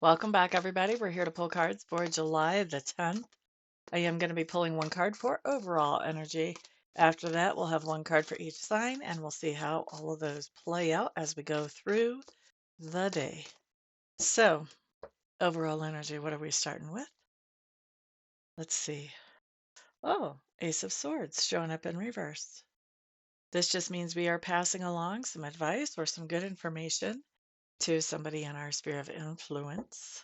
Welcome back, everybody. We're here to pull cards for July the 10th. I am going to be pulling one card for overall energy. After that, we'll have one card for each sign, and we'll see how all of those play out as we go through the day. So, overall energy, what are we starting with? Let's see. Oh, Ace of Swords showing up in reverse. This just means we are passing along some advice or some good information to somebody in our sphere of influence.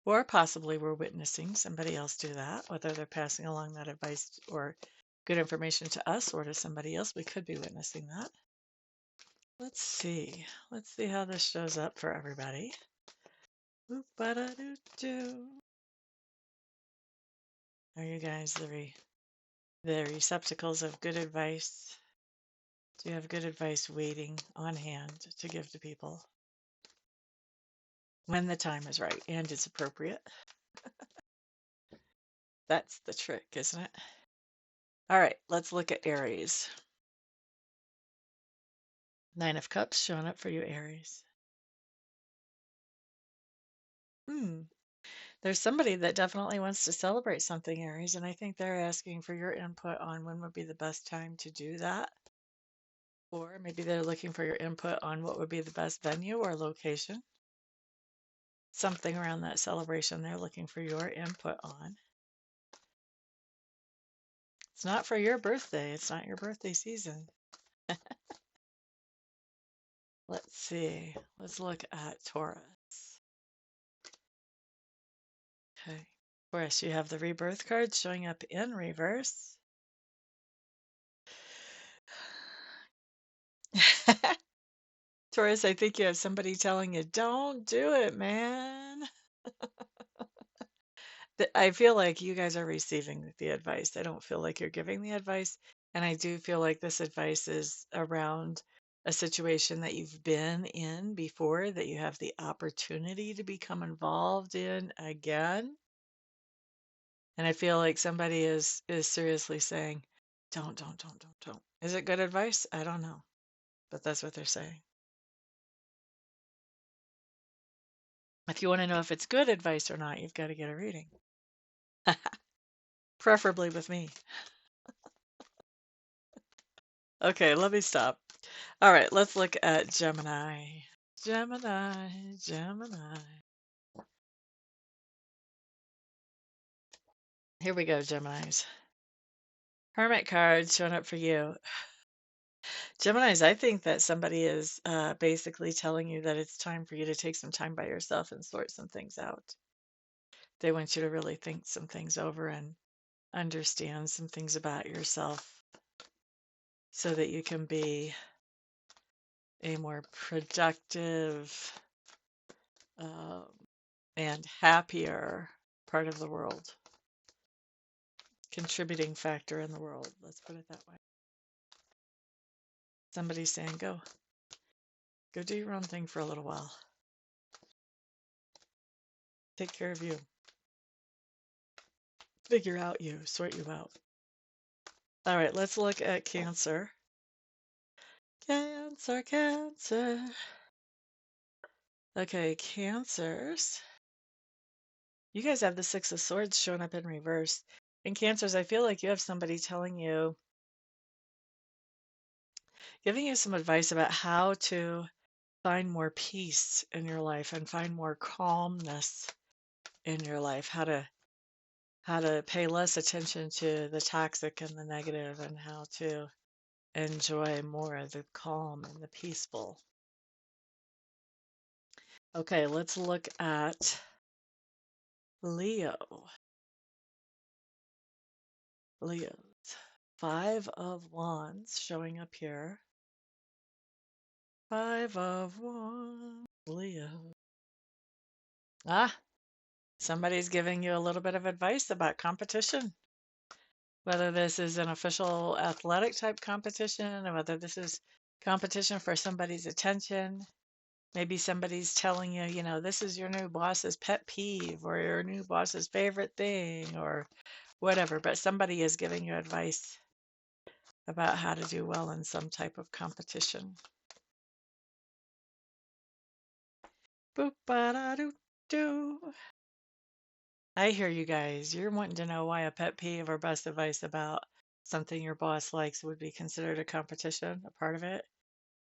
Or possibly we're witnessing somebody else do that, whether they're passing along that advice or good information to us or to somebody else. We could be witnessing that. Let's see. Let's see how this shows up for everybody. Are you guys the receptacles of good advice? Do you have good advice waiting on hand to give to people when the time is right and it's appropriate? That's the trick, isn't it? All right, let's look at Aries. Nine of Cups showing up for you, Aries. There's somebody that definitely wants to celebrate something, Aries, and I think they're asking for your input on when would be the best time to do that. Or maybe they're looking for your input on what would be the best venue or location. Something around that celebration they're looking for your input on. It's not for your birthday. It's not your birthday season. Let's see. Let's look at Taurus. Okay. Taurus, you have the rebirth card showing up in reverse. Taurus, I think you have somebody telling you, don't do it, man. I feel like you guys are receiving the advice. I don't feel like you're giving the advice. And I do feel like this advice is around a situation that you've been in before, that you have the opportunity to become involved in again. And I feel like somebody is seriously saying, don't. Is it good advice? I don't know. But that's what they're saying. If you want to know if it's good advice or not, you've got to get a reading. Preferably with me. Okay, let me stop. All right, let's look at Gemini. Gemini. Here we go, Geminis. Hermit card showing up for you. Geminis, I think that somebody is basically telling you that it's time for you to take some time by yourself and sort some things out. They want you to really think some things over and understand some things about yourself so that you can be a more productive and happier part of the world. Contributing factor in the world. Let's put it that way. Somebody's saying, go do your own thing for a little while. Take care of you. Figure out you. Sort you out. All right, let's look at Cancer. Cancer. Okay, Cancers. You guys have the Six of Swords showing up in reverse. In Cancers, I feel like you have somebody telling you, giving you some advice about how to find more peace in your life and find more calmness in your life, how to pay less attention to the toxic and the negative, and how to enjoy more of the calm and the peaceful. Okay, let's look at Leo. Leo's Five of Wands showing up here. Five of Wands, Leo. Somebody's giving you a little bit of advice about competition. Whether this is an official athletic type competition or whether this is competition for somebody's attention. Maybe somebody's telling you, you know, this is your new boss's pet peeve or your new boss's favorite thing or whatever. But somebody is giving you advice about how to do well in some type of competition. Boop, ba-da-doo, do. I hear you guys. You're wanting to know why a pet peeve or best advice about something your boss likes would be considered a competition, a part of it.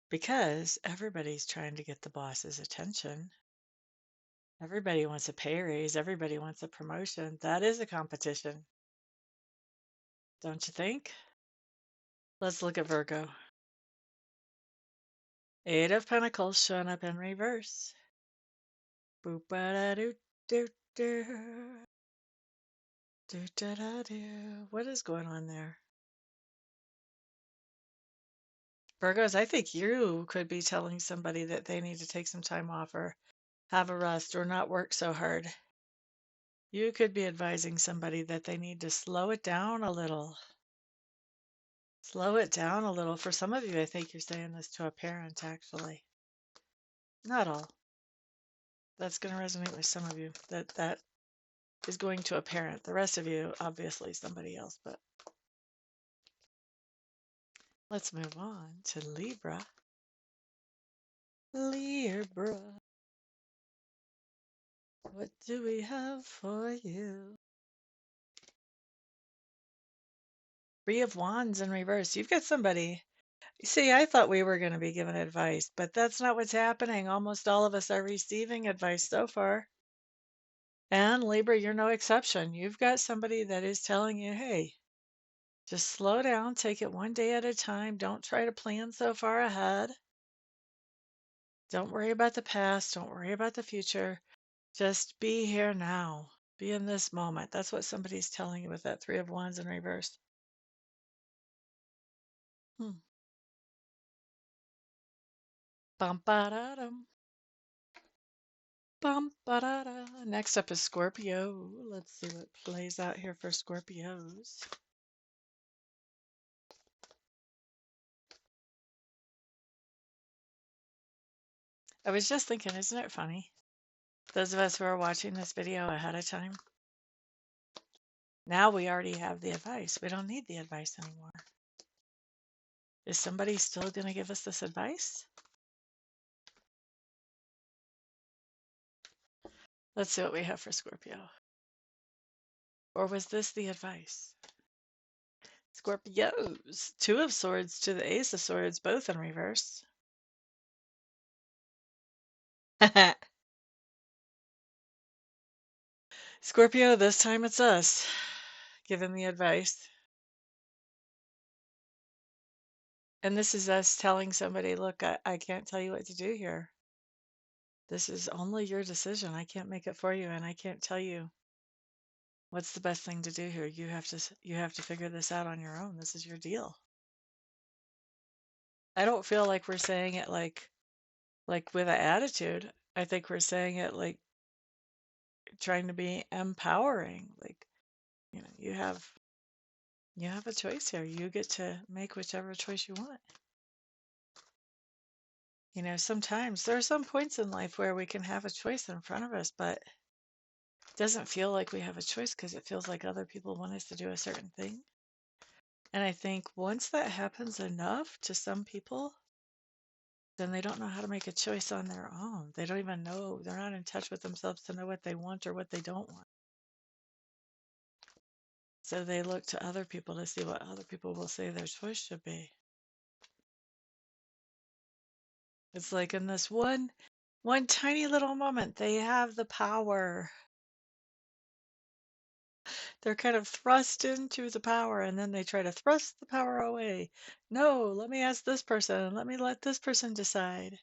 Because everybody's trying to get the boss's attention. Everybody wants a pay raise. Everybody wants a promotion. That is a competition, don't you think? Let's look at Virgo. Eight of Pentacles showing up in reverse. Boop ba da doo doo doo. Doo da da doo. What is going on there? Virgos, I think you could be telling somebody that they need to take some time off or have a rest or not work so hard. You could be advising somebody that they need to slow it down a little. Slow it down a little. For some of you, I think you're saying this to a parent, actually. Not all. That's going to resonate with some of you. That is going to a parent. The rest of you, obviously, somebody else. But let's move on to Libra. Libra. What do we have for you? Three of Wands in reverse. You've got somebody. See, I thought we were going to be given advice, but that's not what's happening. Almost all of us are receiving advice so far. And Libra, you're no exception. You've got somebody that is telling you, hey, just slow down, take it one day at a time. Don't try to plan so far ahead. Don't worry about the past. Don't worry about the future. Just be here now. Be in this moment. That's what somebody's telling you with that Three of Wands in reverse. Hmm. Bum ba da dum. Bum ba da da. Next up is Scorpio. Let's see what plays out here for Scorpios. I was just thinking, isn't it funny? Those of us who are watching this video ahead of time, now we already have the advice. We don't need the advice anymore. Is somebody still going to give us this advice? Let's see what we have for Scorpio. Or was this the advice? Scorpios. Two of Swords to the Ace of Swords, both in reverse. Scorpio, this time it's us giving the advice. And this is us telling somebody, look, I can't tell you what to do here. This is only your decision. I can't make it for you, and I can't tell you what's the best thing to do here. You have to figure this out on your own. This is your deal. I don't feel like we're saying it like with an attitude. I think we're saying it like trying to be empowering. Like, you have a choice here. You get to make whichever choice you want. Sometimes there are some points in life where we can have a choice in front of us, but it doesn't feel like we have a choice because it feels like other people want us to do a certain thing. And I think once that happens enough to some people, then they don't know how to make a choice on their own. They don't even know. They're not in touch with themselves to know what they want or what they don't want. So they look to other people to see what other people will say their choice should be. It's like in this one tiny little moment, they have the power. They're kind of thrust into the power and then they try to thrust the power away. No, let me ask this person. Let me let this person decide.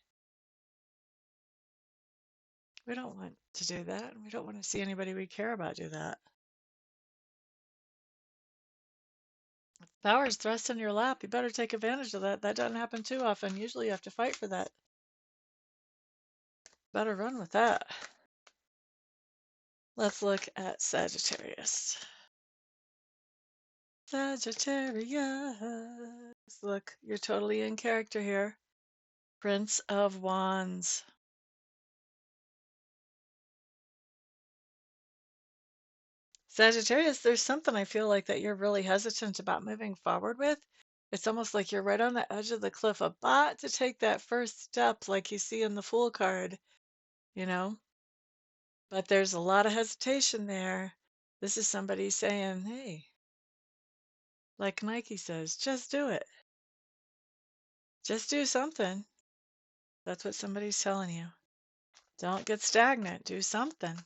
We don't want to do that. We don't want to see anybody we care about do that. Power is thrust in your lap. You better take advantage of that. That doesn't happen too often. Usually you have to fight for that. Better run with that. Let's look at Sagittarius. Sagittarius. Look, you're totally in character here. Prince of Wands. Sagittarius, there's something I feel like that you're really hesitant about moving forward with. It's almost like you're right on the edge of the cliff, about to take that first step, like you see in the Fool card, you know? But there's a lot of hesitation there. This is somebody saying, hey, like Nike says, just do it. Just do something. That's what somebody's telling you. Don't get stagnant. Do something.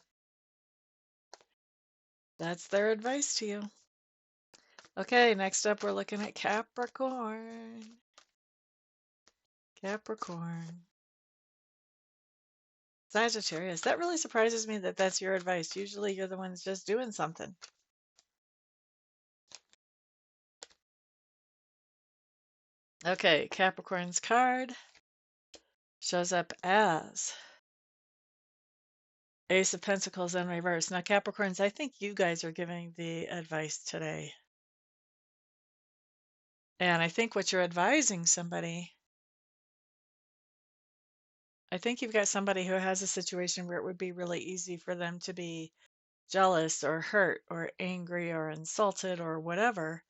That's their advice to you. Okay, next up we're looking at Capricorn. Capricorn. Sagittarius. That really surprises me that that's your advice. Usually you're the ones just doing something. Okay, Capricorn's card shows up as Ace of Pentacles in reverse. Now, Capricorns, I think you guys are giving the advice today. And I think what you're advising somebody, I think you've got somebody who has a situation where it would be really easy for them to be jealous or hurt or angry or insulted or whatever.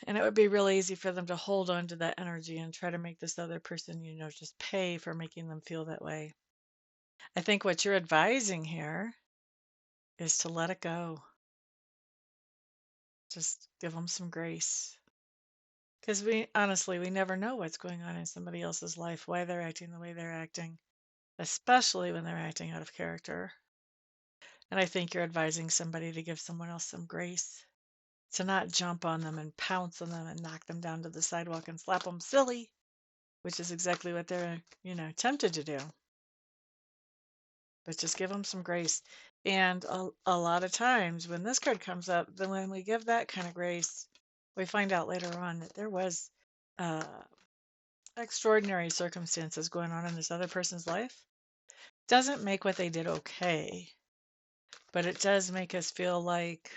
And it would be really easy for them to hold on to that energy and try to make this other person, just pay for making them feel that way. I think what you're advising here is to let it go. Just give them some grace. Because we never know what's going on in somebody else's life, why they're acting the way they're acting, especially when they're acting out of character. And I think you're advising somebody to give someone else some grace, to not jump on them and pounce on them and knock them down to the sidewalk and slap them silly, which is exactly what they're, tempted to do. But just give them some grace. And a lot of times when this card comes up, then when we give that kind of grace, we find out later on that there was uh, extraordinary circumstances going on in this other person's life. Doesn't make what they did okay, but it does make us feel like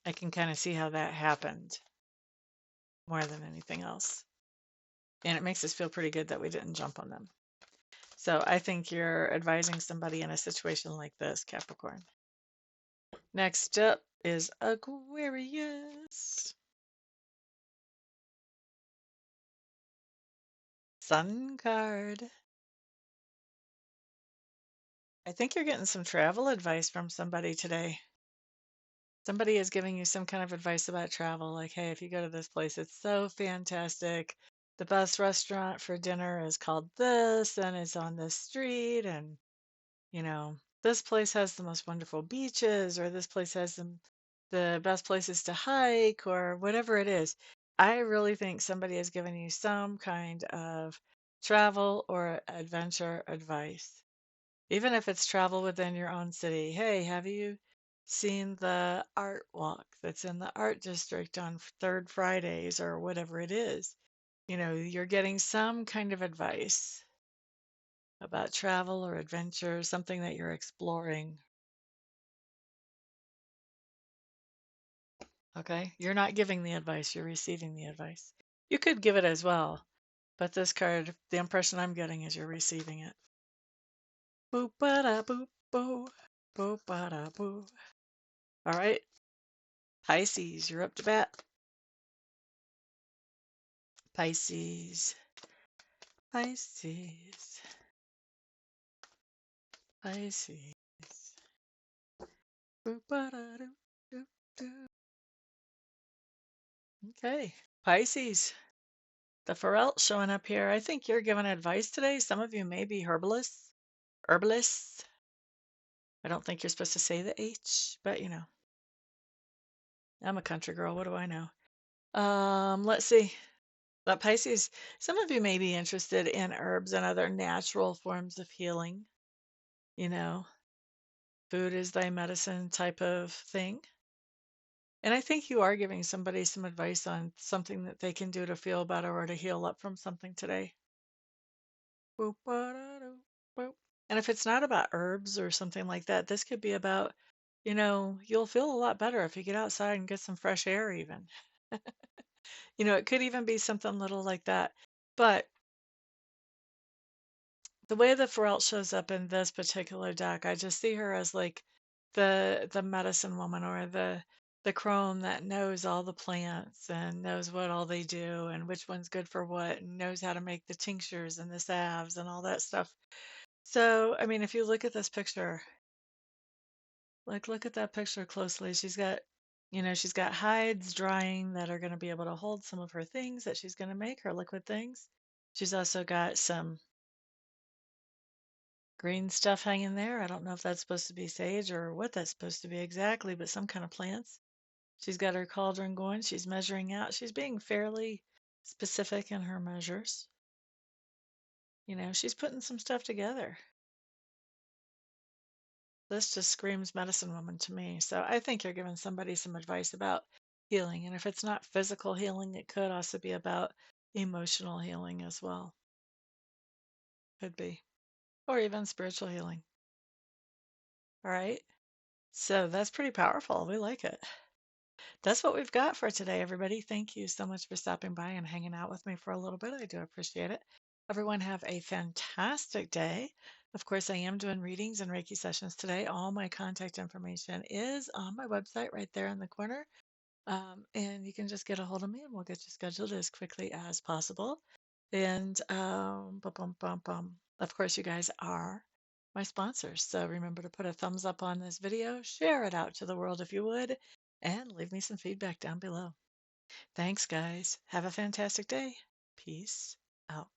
I can kind of see how that happened more than anything else. And it makes us feel pretty good that we didn't jump on them. So I think you're advising somebody in a situation like this, Capricorn. Next up is Aquarius. Sun card. I think you're getting some travel advice from somebody today. Somebody is giving you some kind of advice about travel, like, hey, if you go to this place, it's so fantastic. The best restaurant for dinner is called this, and it's on this street, and this place has the most wonderful beaches, or this place has the best places to hike, or whatever it is. I really think somebody is giving you some kind of travel or adventure advice. Even if it's travel within your own city. Hey, have you seen the art walk that's in the art district on third Fridays or whatever it is? You're getting some kind of advice about travel or adventure, something that you're exploring. Okay? You're not giving the advice, you're receiving the advice. You could give it as well, but this card, the impression I'm getting is you're receiving it. Boop ba da boop boo. Boop ba da boo. All right. Pisces, you're up to bat. Pisces. Pisces. Pisces. Boop ba da doo doo doo. Okay. Pisces. The Pharrell showing up here. I think you're giving advice today. Some of you may be herbalists. Herbalists. I don't think you're supposed to say the H, but I'm a country girl. What do I know? Let's see. But Pisces, some of you may be interested in herbs and other natural forms of healing. You know, food is thy medicine type of thing. And I think you are giving somebody some advice on something that they can do to feel better or to heal up from something today. Boop, ba-da-doo, boop. And if it's not about herbs or something like that, this could be about, you'll feel a lot better if you get outside and get some fresh air even. It could even be something little like that. But the way the Ferrelt shows up in this particular deck, I just see her as like the medicine woman or the crone that knows all the plants and knows what all they do and which one's good for what and knows how to make the tinctures and the salves and all that stuff. So, I mean, if you look at this picture, like look at that picture closely. She's got hides drying that are going to be able to hold some of her things that she's going to make, her liquid things. She's also got some green stuff hanging there. I don't know if that's supposed to be sage or what that's supposed to be exactly, but some kind of plants. She's got her cauldron going. She's measuring out. She's being fairly specific in her measures. She's putting some stuff together. This just screams medicine woman to me. So I think you're giving somebody some advice about healing. And if it's not physical healing, it could also be about emotional healing as well. Could be. Or even spiritual healing. All right. So that's pretty powerful. We like it. That's what we've got for today, everybody. Thank you so much for stopping by and hanging out with me for a little bit. I do appreciate it. Everyone have a fantastic day. Of course, I am doing readings and Reiki sessions today. All my contact information is on my website right there in the corner. And you can just get a hold of me and we'll get you scheduled as quickly as possible. And of course, you guys are my sponsors. So remember to put a thumbs up on this video, share it out to the world if you would, and leave me some feedback down below. Thanks, guys. Have a fantastic day. Peace out.